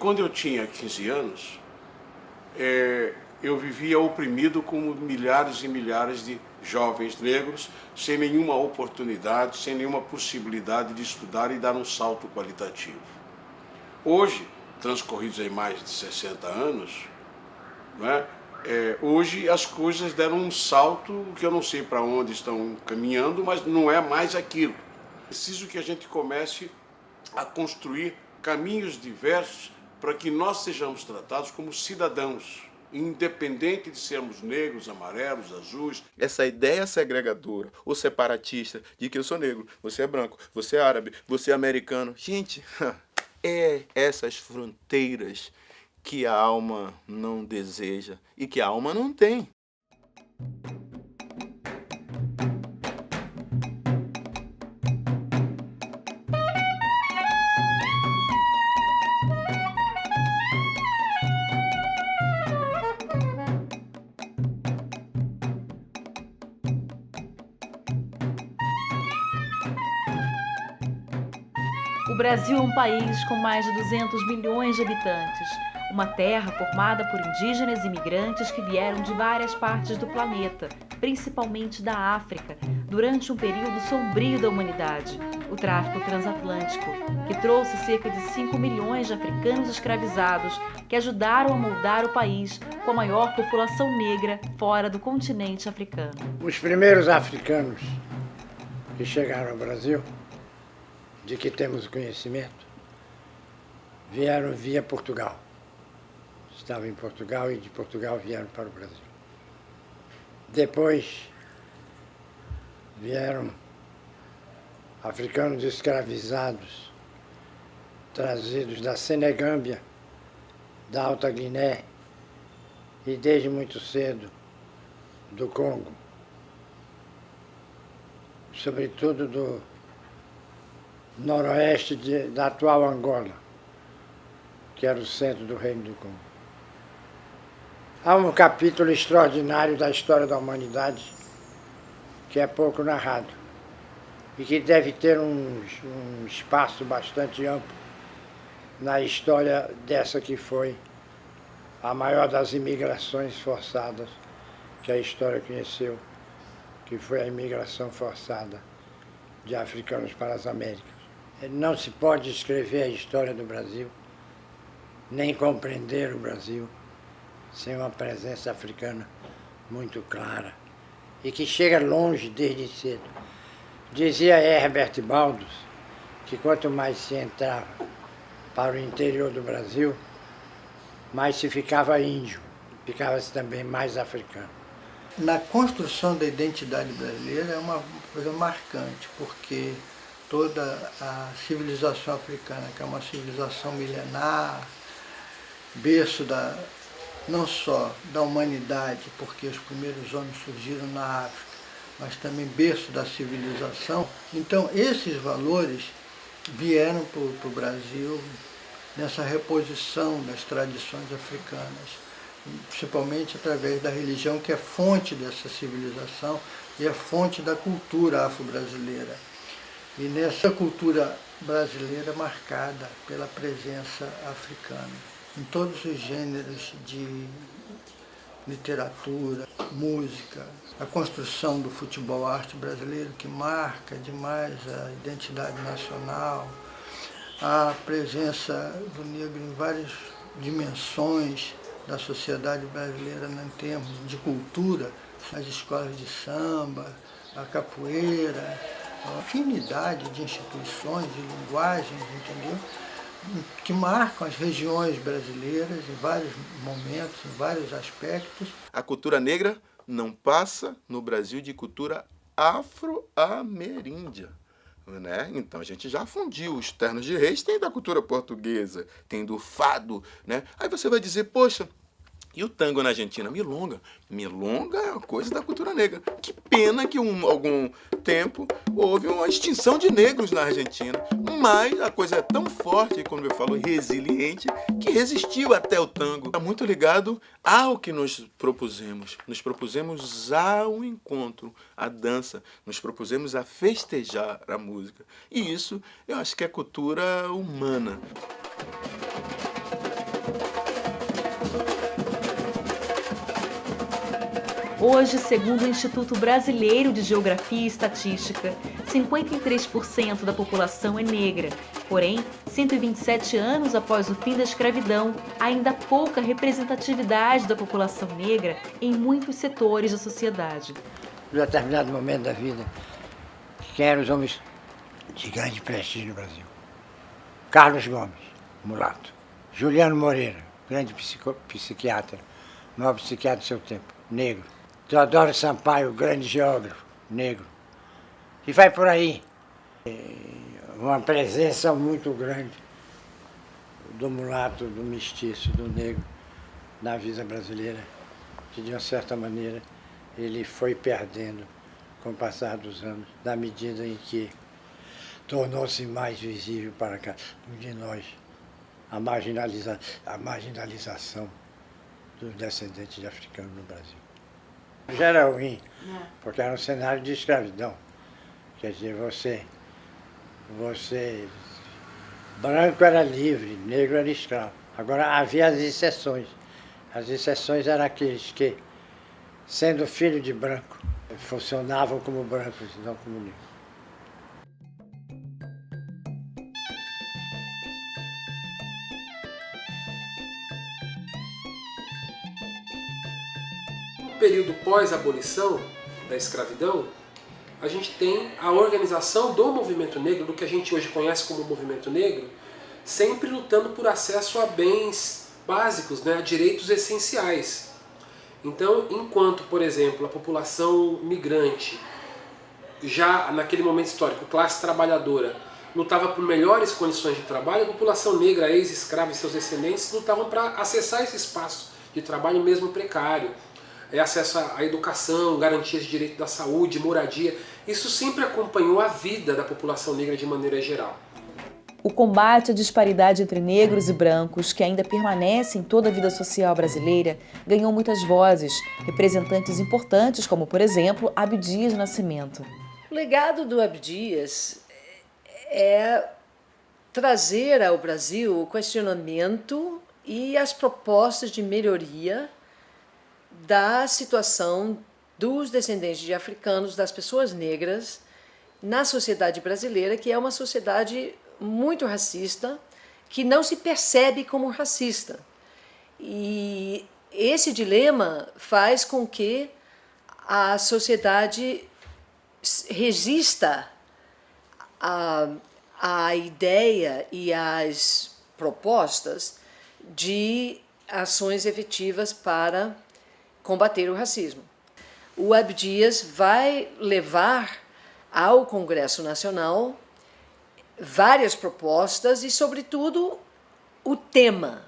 quando eu tinha 15 anos, eu vivia oprimido como milhares e milhares de jovens negros, sem nenhuma oportunidade, sem nenhuma possibilidade de estudar e dar um salto qualitativo. Hoje, transcorridos aí mais de 60 anos, não é? Hoje as coisas deram um salto que eu não sei para onde estão caminhando, mas não é mais aquilo. Preciso que a gente comece a construir caminhos diversos para que nós sejamos tratados como cidadãos, independente de sermos negros, amarelos, azuis. Essa ideia segregadora ou separatista de que eu sou negro, você é branco, você é árabe, você é americano. Gente, é essas fronteiras que a alma não deseja e que a alma não tem. O Brasil é um país com mais de 200 milhões de habitantes, uma terra formada por indígenas e imigrantes que vieram de várias partes do planeta, principalmente da África, durante um período sombrio da humanidade, o tráfico transatlântico, que trouxe cerca de 5 milhões de africanos escravizados que ajudaram a moldar o país com a maior população negra fora do continente africano. Os primeiros africanos que chegaram ao Brasil, de que temos conhecimento, vieram via Portugal. Estavam em Portugal e de Portugal vieram para o Brasil. Depois vieram africanos escravizados, trazidos da Senegâmbia, da Alta Guiné e desde muito cedo do Congo, sobretudo do noroeste da atual Angola, que era o centro do Reino do Congo. Há um capítulo extraordinário da história da humanidade que é pouco narrado e que deve ter um espaço bastante amplo na história dessa que foi a maior das imigrações forçadas que a história conheceu, que foi a imigração forçada de africanos para as Américas. Não se pode escrever a história do Brasil, nem compreender o Brasil, sem uma presença africana muito clara e que chega longe desde cedo. Dizia Herbert Baldos que quanto mais se entrava para o interior do Brasil, mais se ficava índio, ficava-se também mais africano. Na construção da identidade brasileira é uma coisa marcante, porque toda a civilização africana, que é uma civilização milenar, berço não só da humanidade, porque os primeiros homens surgiram na África, mas também berço da civilização. Então, esses valores vieram para o Brasil nessa reposição das tradições africanas, principalmente através da religião, que é fonte dessa civilização e é fonte da cultura afro-brasileira. E nessa cultura brasileira marcada pela presença africana, em todos os gêneros de literatura, música, a construção do futebol arte brasileiro, que marca demais a identidade nacional, a presença do negro em várias dimensões da sociedade brasileira, em termos de cultura, as escolas de samba, a capoeira, a afinidade de instituições, de linguagens, entendeu? Que marcam as regiões brasileiras em vários momentos, em vários aspectos. A cultura negra não passa no Brasil de cultura afro-ameríndia, né? Então a gente já fundiu os ternos de reis, tem da cultura portuguesa, tem do fado, né? Aí você vai dizer, poxa, e o tango na Argentina? Milonga. Milonga é uma coisa da cultura negra. Que pena que algum tempo houve uma extinção de negros na Argentina. Mas a coisa é tão forte, como eu falo, resiliente, que resistiu até o tango. Está muito ligado ao que nos propusemos. Nos propusemos ao encontro, à dança. Nos propusemos a festejar a música. E isso eu acho que é cultura humana. Hoje, segundo o Instituto Brasileiro de Geografia e Estatística, 53% da população é negra. Porém, 127 anos após o fim da escravidão, ainda há pouca representatividade da população negra em muitos setores da sociedade. Em determinado momento da vida, quem eram os homens de grande prestígio no Brasil? Carlos Gomes, mulato. Juliano Moreira, grande psiquiatra, maior psiquiatra do seu tempo, negro. Teodoro Sampaio, grande geógrafo, negro. E vai por aí. Uma presença muito grande do mulato, do mestiço, do negro na vida brasileira, que de uma certa maneira ele foi perdendo com o passar dos anos, na medida em que tornou-se mais visível para cada um de nós a marginalização dos descendentes de africanos no Brasil. Já era ruim, porque era um cenário de escravidão. Quer dizer, você branco era livre, negro era escravo. Agora havia as exceções. As exceções eram aqueles que, sendo filho de branco, funcionavam como brancos e não como negros. No período pós-abolição da escravidão, a gente tem a organização do movimento negro, do que a gente hoje conhece como movimento negro, sempre lutando por acesso a bens básicos, né, a direitos essenciais. Então, enquanto, por exemplo, a população migrante, já naquele momento histórico, classe trabalhadora, lutava por melhores condições de trabalho, a população negra, ex-escrava e seus descendentes lutavam para acessar esse espaço de trabalho mesmo precário. Acesso à educação, garantias de direito da saúde, moradia. Isso sempre acompanhou a vida da população negra de maneira geral. O combate à disparidade entre negros e brancos, que ainda permanece em toda a vida social brasileira, ganhou muitas vozes, representantes importantes como, por exemplo, Abdias Nascimento. O legado do Abdias é trazer ao Brasil o questionamento e as propostas de melhoria da situação dos descendentes de africanos, das pessoas negras, na sociedade brasileira, que é uma sociedade muito racista, que não se percebe como racista. E esse dilema faz com que a sociedade resista à ideia e às propostas de ações efetivas para combater o racismo. O Abdias vai levar ao Congresso Nacional várias propostas e, sobretudo, o tema,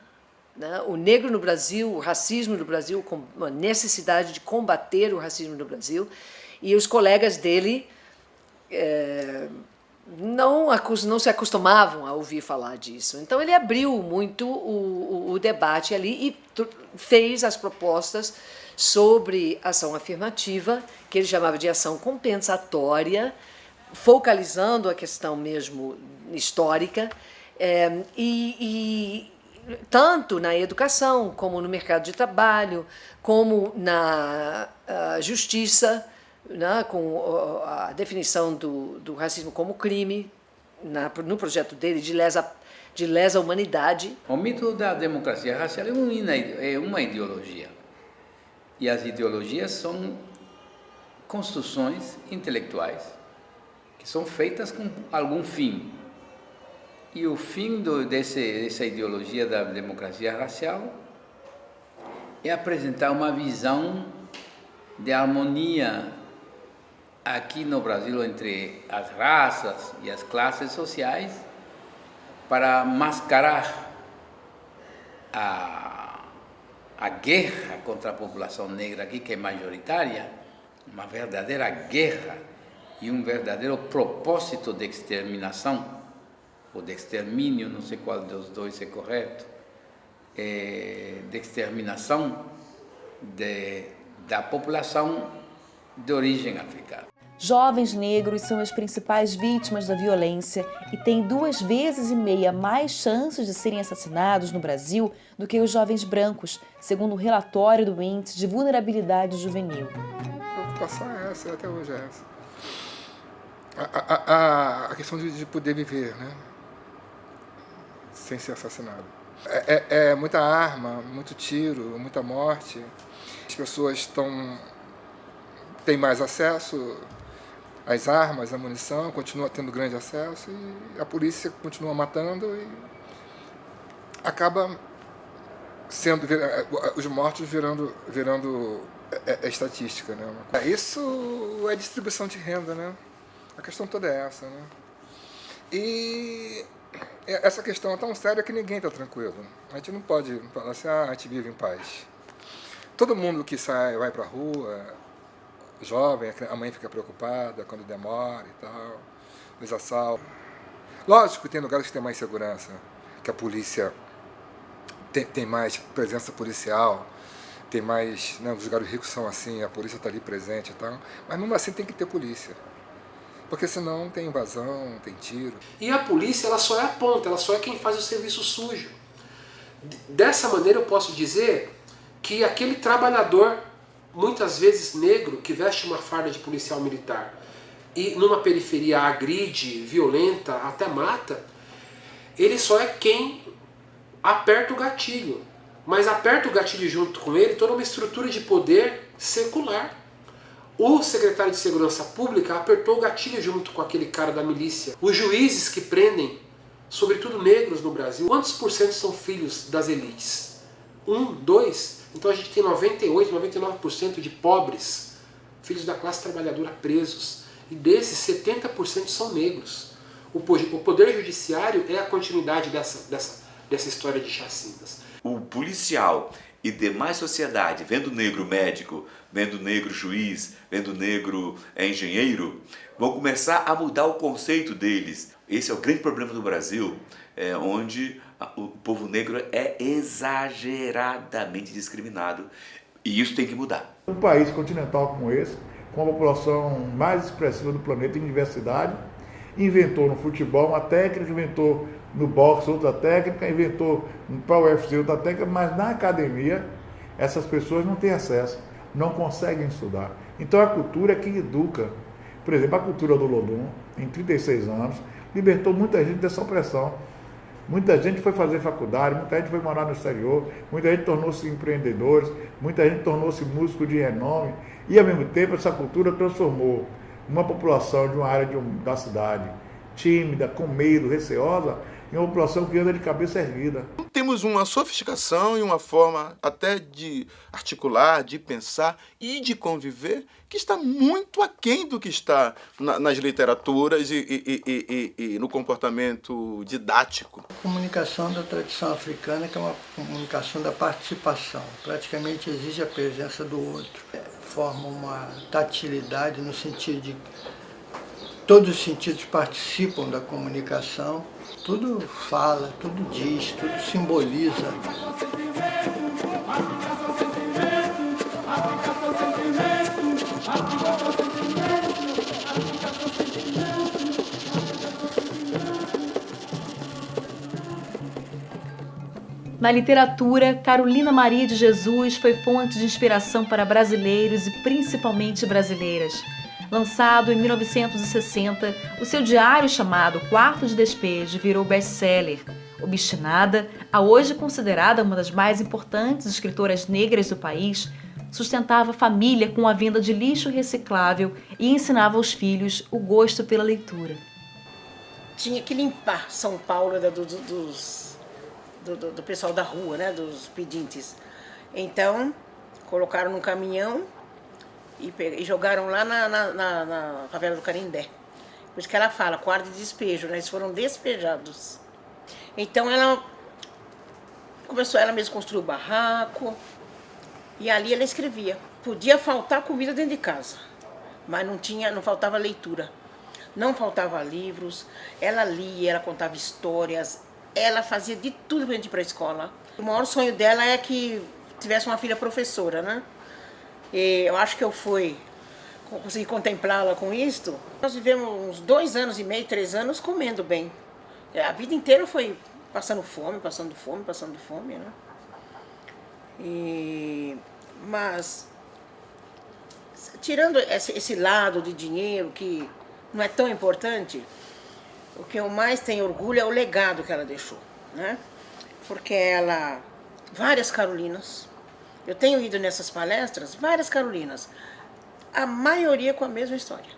né? O negro no Brasil, o racismo no Brasil, a necessidade de combater o racismo no Brasil. E os colegas dele não se acostumavam a ouvir falar disso. Então, ele abriu muito o debate ali e fez as propostas sobre ação afirmativa, que ele chamava de ação compensatória, focalizando a questão mesmo histórica, e tanto na educação, como no mercado de trabalho, como na justiça, né, com a definição do racismo como crime, no projeto dele de lesa humanidade. O mito da democracia racial é uma ideologia. E as ideologias são construções intelectuais que são feitas com algum fim. E o fim dessa ideologia da democracia racial é apresentar uma visão de harmonia aqui no Brasil entre as raças e as classes sociais para mascarar a guerra contra a população negra aqui, que é majoritária, uma verdadeira guerra e um verdadeiro propósito de exterminação, ou de extermínio, não sei qual dos dois é correto, de exterminação da população de origem africana. Jovens negros são as principais vítimas da violência e têm 2,5 vezes mais chances de serem assassinados no Brasil do que os jovens brancos, segundo o relatório do Índice de Vulnerabilidade Juvenil. A preocupação é essa, até hoje é essa. A questão de poder viver, né? Sem ser assassinado. É muita arma, muito tiro, muita morte. As pessoas têm mais acesso às armas, à munição, continua tendo grande acesso e a polícia continua matando e acaba sendo os mortos virando estatística, né? Isso é distribuição de renda, né? A questão toda é essa, né? E essa questão é tão séria que ninguém está tranquilo. A gente não pode falar assim, a gente vive em paz. Todo mundo que sai, vai para a rua, jovem, a mãe fica preocupada quando demora e tal, os assaltos. Lógico que tem lugares que tem mais segurança, que a polícia tem mais presença policial, tem mais, né, os lugares ricos são assim, a polícia está ali presente e tal, mas mesmo assim tem que ter polícia. Porque senão tem invasão, tem tiro. E a polícia, ela só é a ponta, ela só é quem faz o serviço sujo. Dessa maneira eu posso dizer que aquele trabalhador, muitas vezes negro, que veste uma farda de policial militar e numa periferia agride, violenta, até mata, ele só é quem aperta o gatilho. Mas aperta o gatilho junto com ele toda uma estrutura de poder secular. O secretário de Segurança Pública apertou o gatilho junto com aquele cara da milícia. Os juízes que prendem, sobretudo negros no Brasil, quantos por cento são filhos das elites? 1, 2? Então a gente tem 98, 99% de pobres, filhos da classe trabalhadora presos. E desses, 70% são negros. O poder judiciário é a continuidade dessa história de chacinas. O policial e demais sociedade, vendo o negro médico, vendo o negro juiz, vendo o negro engenheiro, vão começar a mudar o conceito deles. Esse é o grande problema do Brasil, onde o povo negro é exageradamente discriminado. E isso tem que mudar. Um país continental como esse, com a população mais expressiva do planeta em diversidade, inventou no futebol uma técnica, inventou no boxe outra técnica, inventou para o UFC outra técnica, mas na academia essas pessoas não têm acesso, não conseguem estudar. Então a cultura é que educa. Por exemplo, a cultura do Lodum, em 36 anos, libertou muita gente dessa opressão. Muita gente foi fazer faculdade, muita gente foi morar no exterior, muita gente tornou-se empreendedores, muita gente tornou-se músico de renome, e ao mesmo tempo essa cultura transformou uma população de uma área da cidade tímida, com medo, receosa, em uma população que anda de cabeça erguida. Temos uma sofisticação e uma forma até de articular, de pensar e de conviver que está muito aquém do que está nas literaturas e no comportamento didático. A comunicação da tradição africana, que é uma comunicação da participação, praticamente exige a presença do outro. Forma uma tatilidade no sentido de todos os sentidos participam da comunicação, tudo fala, tudo diz, tudo simboliza. Na literatura, Carolina Maria de Jesus foi fonte de inspiração para brasileiros e principalmente brasileiras. Lançado em 1960, o seu diário chamado Quarto de Despejo virou best-seller. Obstinada, a hoje considerada uma das mais importantes escritoras negras do país, sustentava a família com a venda de lixo reciclável e ensinava aos filhos o gosto pela leitura. Tinha que limpar São Paulo do pessoal da rua, né, dos pedintes. Então, colocaram num caminhão e jogaram lá na favela do Canindé. Por isso que ela fala, quarto de despejo, né? Eles foram despejados. Então ela começou, ela mesma construiu o barraco, e ali ela escrevia. Podia faltar comida dentro de casa, mas não faltava leitura, não faltava livros. Ela lia, ela contava histórias, ela fazia de tudo pra gente ir pra escola. O maior sonho dela é que tivesse uma filha professora, né? E eu acho que eu fui consegui contemplá-la com isto. Nós vivemos uns 2 anos e meio, 3 anos comendo bem. A vida inteira foi passando fome, né? Mas, tirando esse lado de dinheiro que não é tão importante, o que eu mais tenho orgulho é o legado que ela deixou, né? Porque várias Carolinas, eu tenho ido nessas palestras, várias Carolinas, a maioria com a mesma história.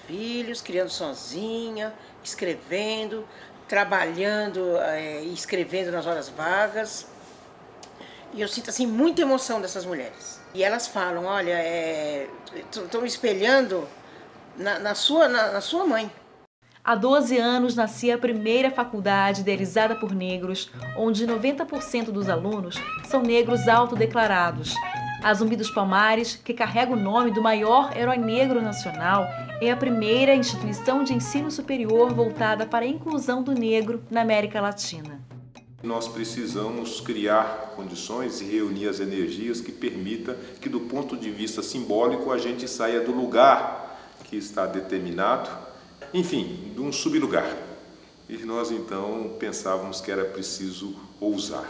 Filhos, criando sozinha, escrevendo, trabalhando e escrevendo nas horas vagas. E eu sinto assim muita emoção dessas mulheres. E elas falam, olha, estou me espelhando na sua mãe. Há 12 anos nascia a primeira faculdade idealizada por negros, onde 90% dos alunos são negros autodeclarados. A Zumbi dos Palmares, que carrega o nome do maior herói negro nacional, é a primeira instituição de ensino superior voltada para a inclusão do negro na América Latina. Nós precisamos criar condições e reunir as energias que permitam que, do ponto de vista simbólico, a gente saia do lugar que está determinado, enfim, de um sublugar. E nós, então, pensávamos que era preciso ousar.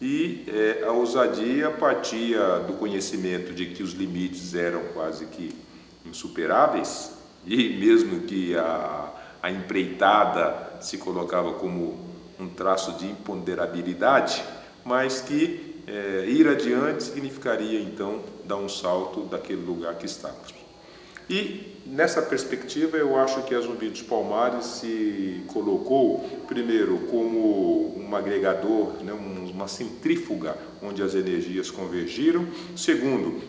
E a ousadia partia do conhecimento de que os limites eram quase que insuperáveis, e mesmo que a empreitada se colocava como um traço de imponderabilidade, mas que ir adiante significaria, então, dar um salto daquele lugar que estávamos. E, nessa perspectiva, eu acho que a Zumbi dos Palmares se colocou, primeiro, como um agregador, né, uma centrífuga, onde as energias convergiram. Segundo,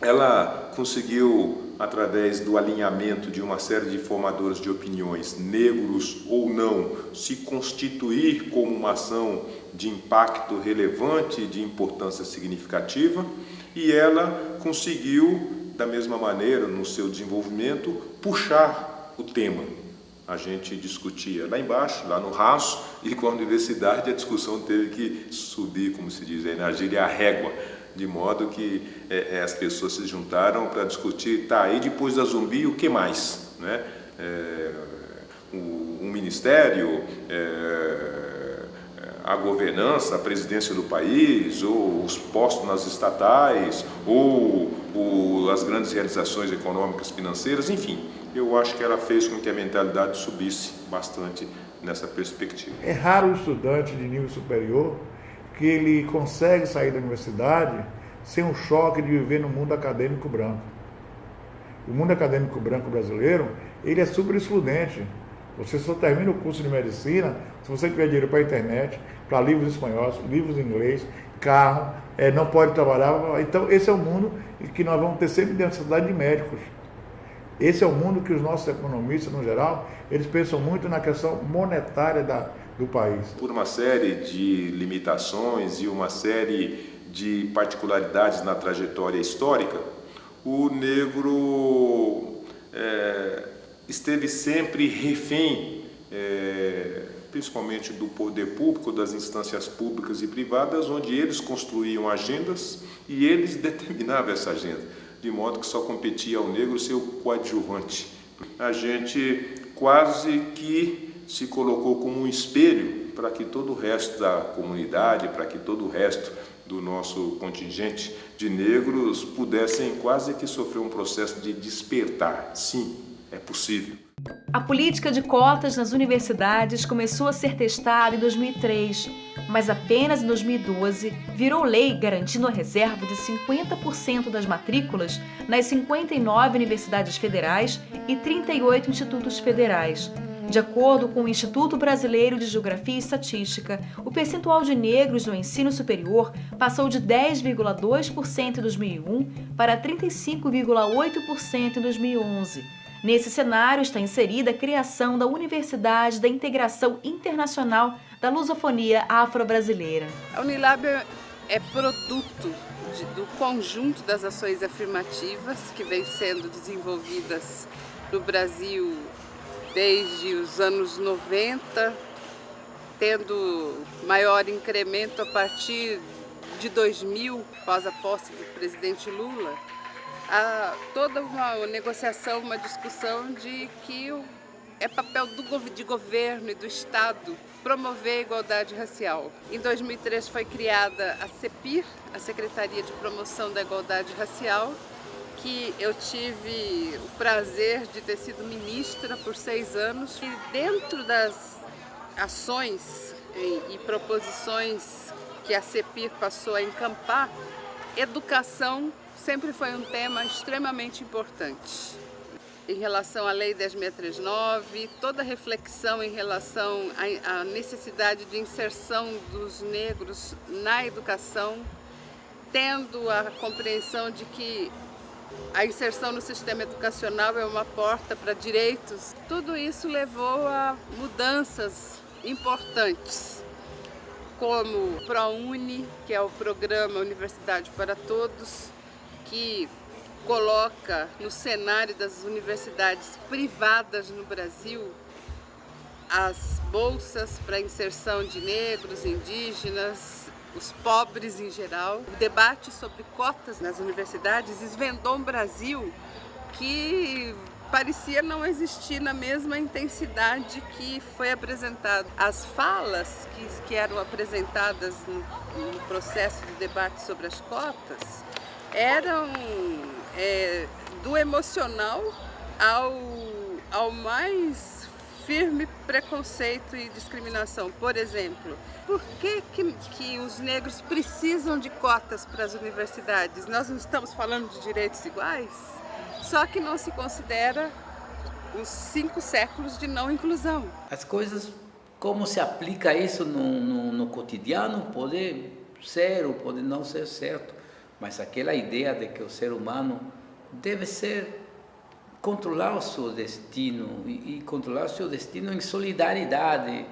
ela conseguiu, através do alinhamento de uma série de formadores de opiniões, negros ou não, se constituir como uma ação de impacto relevante, de importância significativa, e ela conseguiu, da mesma maneira, no seu desenvolvimento, puxar o tema. A gente discutia lá embaixo, lá no raso, e com a universidade a discussão teve que subir, como se diz aí na gíria, a régua, de modo que as pessoas se juntaram para discutir, e depois da Zumbi, o que mais? Né? Um ministério, a governança, a presidência do país, ou os postos nas estatais, ou as grandes realizações econômicas, financeiras, enfim. Eu acho que ela fez com que a mentalidade subisse bastante nessa perspectiva. É raro o estudante de nível superior que ele consegue sair da universidade sem um choque de viver no mundo acadêmico branco. O mundo acadêmico branco brasileiro, ele é super excludente. Você só termina o curso de medicina se você tiver dinheiro para a internet, para livros espanhóis, livros em inglês, carro, não pode trabalhar. Então, esse é o mundo que nós vamos ter sempre necessidade de médicos. Esse é o mundo que os nossos economistas, no geral, eles pensam muito na questão monetária do país. Por uma série de limitações e uma série de particularidades na trajetória histórica, o negro esteve sempre refém, principalmente do poder público, das instâncias públicas e privadas, onde eles construíam agendas e eles determinavam essa agenda, de modo que só competia ao negro ser o coadjuvante. A gente quase que se colocou como um espelho para que todo o resto da comunidade, para que todo o resto do nosso contingente de negros pudessem quase que sofrer um processo de despertar. Sim, é possível. A política de cotas nas universidades começou a ser testada em 2003, mas apenas em 2012 virou lei garantindo a reserva de 50% das matrículas nas 59 universidades federais e 38 institutos federais. De acordo com o Instituto Brasileiro de Geografia e Estatística, o percentual de negros no ensino superior passou de 10,2% em 2001 para 35,8% em 2011. Nesse cenário está inserida a criação da Universidade da Integração Internacional da Lusofonia Afro-Brasileira. A Unilab é produto do conjunto das ações afirmativas que vêm sendo desenvolvidas no Brasil desde os anos 90, tendo maior incremento a partir de 2000, após a posse do presidente Lula. há toda uma negociação, uma discussão de que é papel de governo e do Estado promover a igualdade racial. Em 2003 foi criada a CEPIR, a Secretaria de Promoção da Igualdade Racial, que eu tive o prazer de ter sido ministra por 6 anos. E dentro das ações e proposições que a CEPIR passou a encampar, educação sempre foi um tema extremamente importante. Em relação à Lei 10.639, toda reflexão em relação à necessidade de inserção dos negros na educação, tendo a compreensão de que a inserção no sistema educacional é uma porta para direitos. Tudo isso levou a mudanças importantes, como o ProUni, que é o Programa Universidade para Todos, que coloca no cenário das universidades privadas no Brasil as bolsas para inserção de negros, indígenas, os pobres em geral. O debate sobre cotas nas universidades desvendou um Brasil que parecia não existir na mesma intensidade que foi apresentado. As falas que eram apresentadas no processo de debate sobre as cotas eram do emocional ao mais firme preconceito e discriminação. Por exemplo, por que os negros precisam de cotas para as universidades? Nós não estamos falando de direitos iguais? Só que não se considera os 5 séculos de não inclusão. As coisas, como se aplica isso no cotidiano, pode ser ou pode não ser certo, mas aquela ideia de que o ser humano deve controlar o seu destino e controlar o seu destino em solidariedade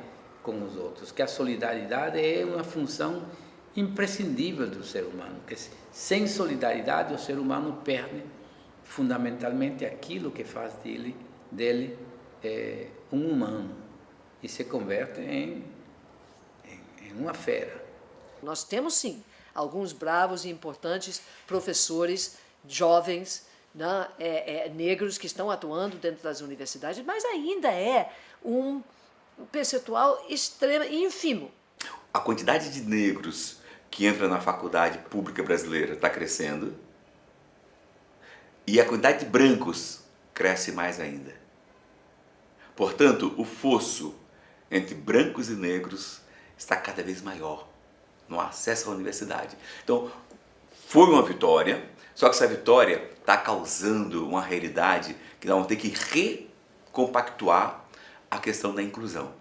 com os outros, que a solidariedade é uma função imprescindível do ser humano, que sem solidariedade o ser humano perde fundamentalmente aquilo que faz dele um humano e se converte em uma fera. Nós temos sim alguns bravos e importantes professores jovens, né, negros que estão atuando dentro das universidades, mas ainda é um percentual ínfimo. A quantidade de negros que entra na faculdade pública brasileira está crescendo e a quantidade de brancos cresce mais ainda. Portanto, o fosso entre brancos e negros está cada vez maior no acesso à universidade. Então, foi uma vitória, só que essa vitória está causando uma realidade que nós vamos ter que recompactuar a questão da inclusão.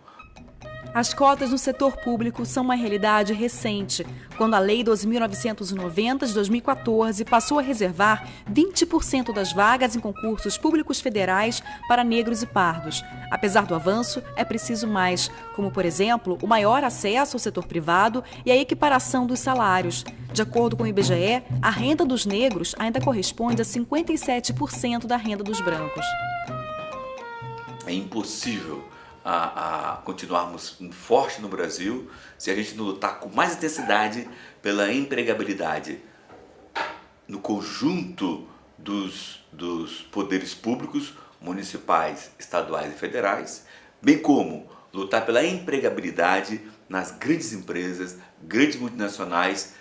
As cotas no setor público são uma realidade recente, quando a Lei 12.990 de 2014 passou a reservar 20% das vagas em concursos públicos federais para negros e pardos. Apesar do avanço, é preciso mais, como, por exemplo, o maior acesso ao setor privado e a equiparação dos salários. De acordo com o IBGE, a renda dos negros ainda corresponde a 57% da renda dos brancos. É impossível a continuarmos forte no Brasil se a gente não lutar com mais intensidade pela empregabilidade no conjunto dos poderes públicos, municipais, estaduais e federais, bem como lutar pela empregabilidade nas grandes empresas, grandes multinacionais,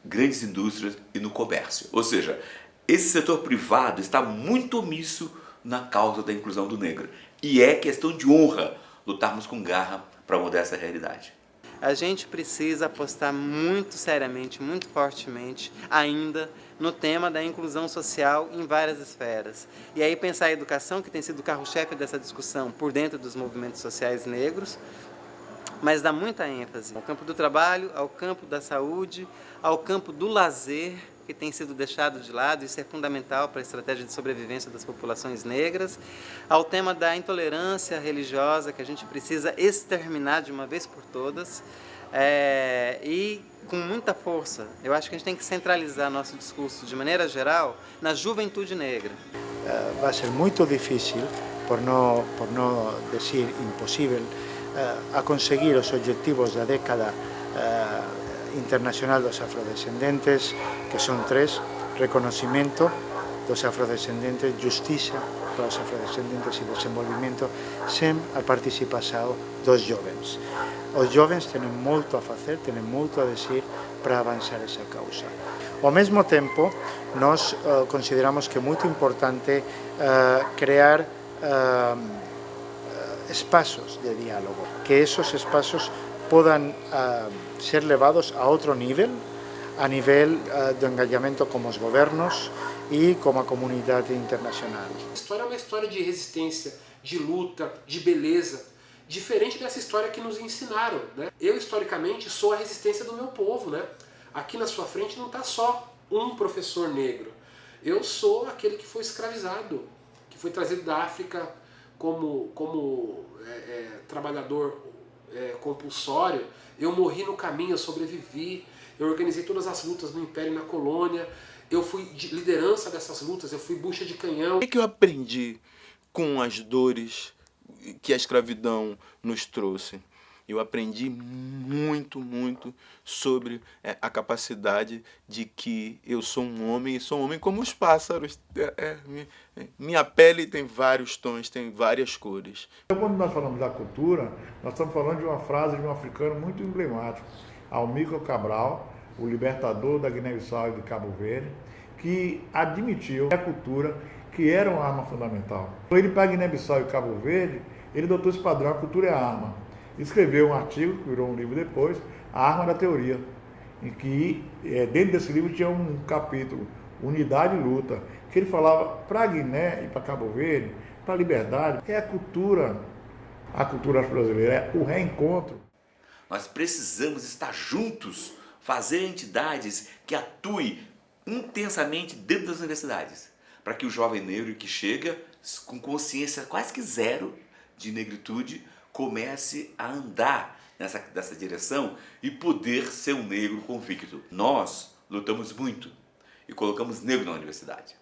grandes indústrias e no comércio. Ou seja, esse setor privado está muito omisso na causa da inclusão do negro. E é questão de honra lutarmos com garra para mudar essa realidade. A gente precisa apostar muito seriamente, muito fortemente, ainda no tema da inclusão social em várias esferas. E aí pensar a educação, que tem sido o carro-chefe dessa discussão por dentro dos movimentos sociais negros, mas dá muita ênfase ao campo do trabalho, ao campo da saúde, ao campo do lazer, que tem sido deixado de lado, isso é fundamental para a estratégia de sobrevivência das populações negras, ao tema da intolerância religiosa, que a gente precisa exterminar de uma vez por todas, e com muita força. Eu acho que a gente tem que centralizar nosso discurso, de maneira geral, na juventude negra. Vai ser muito difícil, por não dizer impossível, a conseguir os objetivos da década internacional dos afrodescendentes, que son 3: reconocimiento, dos afrodescendentes, justiça para os afrodescendentes e desenvolvimento sem a participação dos jovens. Os jovens têm muito a fazer, têm muito a dizer para avançar essa causa. Ao mesmo tempo, nós consideramos que é muito importante criar espaços de diálogo, que esses espaços possam ser levados a outro nível, a nível do engajamento com os governos e com a comunidade internacional. A história é uma história de resistência, de luta, de beleza, diferente dessa história que nos ensinaram, né? Eu, historicamente, sou a resistência do meu povo, né? Aqui na sua frente não está só um professor negro. Eu sou aquele que foi escravizado, que foi trazido da África como trabalhador compulsório. Eu morri no caminho, eu sobrevivi, eu organizei todas as lutas no Império e na colônia, eu fui de liderança dessas lutas, eu fui bucha de canhão. O que eu aprendi com as dores que a escravidão nos trouxe? Eu aprendi muito sobre a capacidade de que eu sou um homem, e sou um homem como os pássaros. Minha pele tem vários tons, tem várias cores. Quando nós falamos da cultura, nós estamos falando de uma frase de um africano muito emblemático, Amílcar Cabral, o libertador da Guiné-Bissau e de Cabo Verde, que admitiu a cultura que era uma arma fundamental. Ele, para a Guiné-Bissau e Cabo Verde, ele adotou esse padrão, a cultura é a arma. Escreveu um artigo, que virou um livro depois, A Arma da Teoria, em que dentro desse livro tinha um capítulo, Unidade e Luta, que ele falava para a Guiné e para Cabo Verde, para a liberdade, é a cultura brasileira, é o reencontro. Nós precisamos estar juntos, fazer entidades que atuem intensamente dentro das universidades, para que o jovem negro que chega com consciência quase que zero de negritude comece a andar nessa direção e poder ser um negro convicto. Nós lutamos muito e colocamos negro na universidade.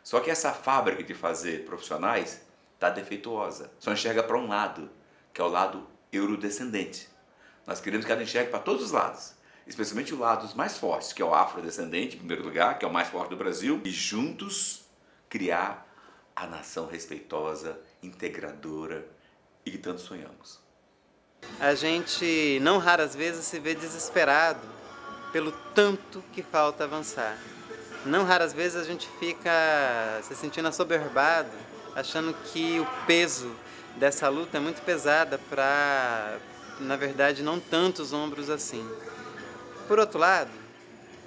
Só que essa fábrica de fazer profissionais está defeituosa. Só enxerga para um lado, que é o lado eurodescendente. Nós queremos que ela enxergue para todos os lados, especialmente os lados mais fortes, que é o afrodescendente, em primeiro lugar, que é o mais forte do Brasil, e juntos criar a nação respeitosa, integradora e que tanto sonhamos. A gente não raras vezes se vê desesperado pelo tanto que falta avançar. Não raras vezes a gente fica se sentindo assoberbado, achando que o peso dessa luta é muito pesada para, na verdade, não tantos ombros assim. Por outro lado,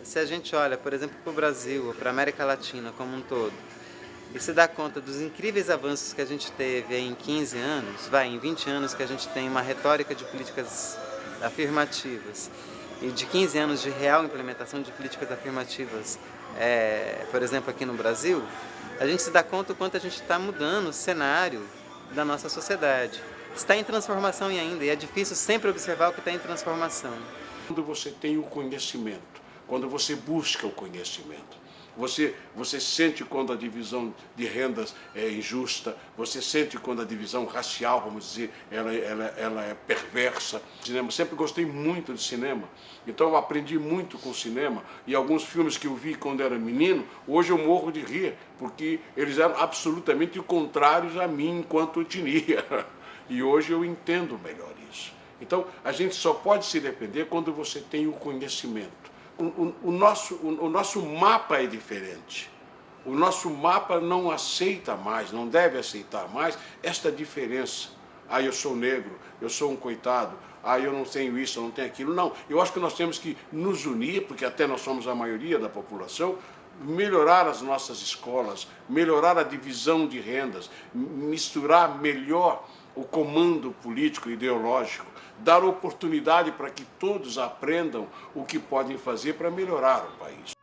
se a gente olha, por exemplo, para o Brasil ou para a América Latina como um todo, e se dá conta dos incríveis avanços que a gente teve em 15 anos, em 20 anos que a gente tem uma retórica de políticas afirmativas, e de 15 anos de real implementação de políticas afirmativas, por exemplo, aqui no Brasil, a gente se dá conta o quanto a gente está mudando o cenário da nossa sociedade. Está em transformação ainda, e é difícil sempre observar o que está em transformação. Quando você tem o conhecimento, quando você busca o conhecimento, você sente quando a divisão de rendas é injusta, você sente quando a divisão racial, vamos dizer, ela é perversa. Cinema, sempre gostei muito de cinema, então eu aprendi muito com cinema, e alguns filmes que eu vi quando era menino, hoje eu morro de rir, porque eles eram absolutamente contrários a mim enquanto etnia, e hoje eu entendo melhor isso. Então a gente só pode se defender quando você tem o conhecimento. O nosso mapa é diferente. O nosso mapa não aceita mais, não deve aceitar mais esta diferença. Eu sou negro, eu sou um coitado, eu não tenho isso, eu não tenho aquilo. Não, eu acho que nós temos que nos unir, porque até nós somos a maioria da população, melhorar as nossas escolas, melhorar a divisão de rendas, misturar melhor o comando político e ideológico, dar oportunidade para que todos aprendam o que podem fazer para melhorar o país.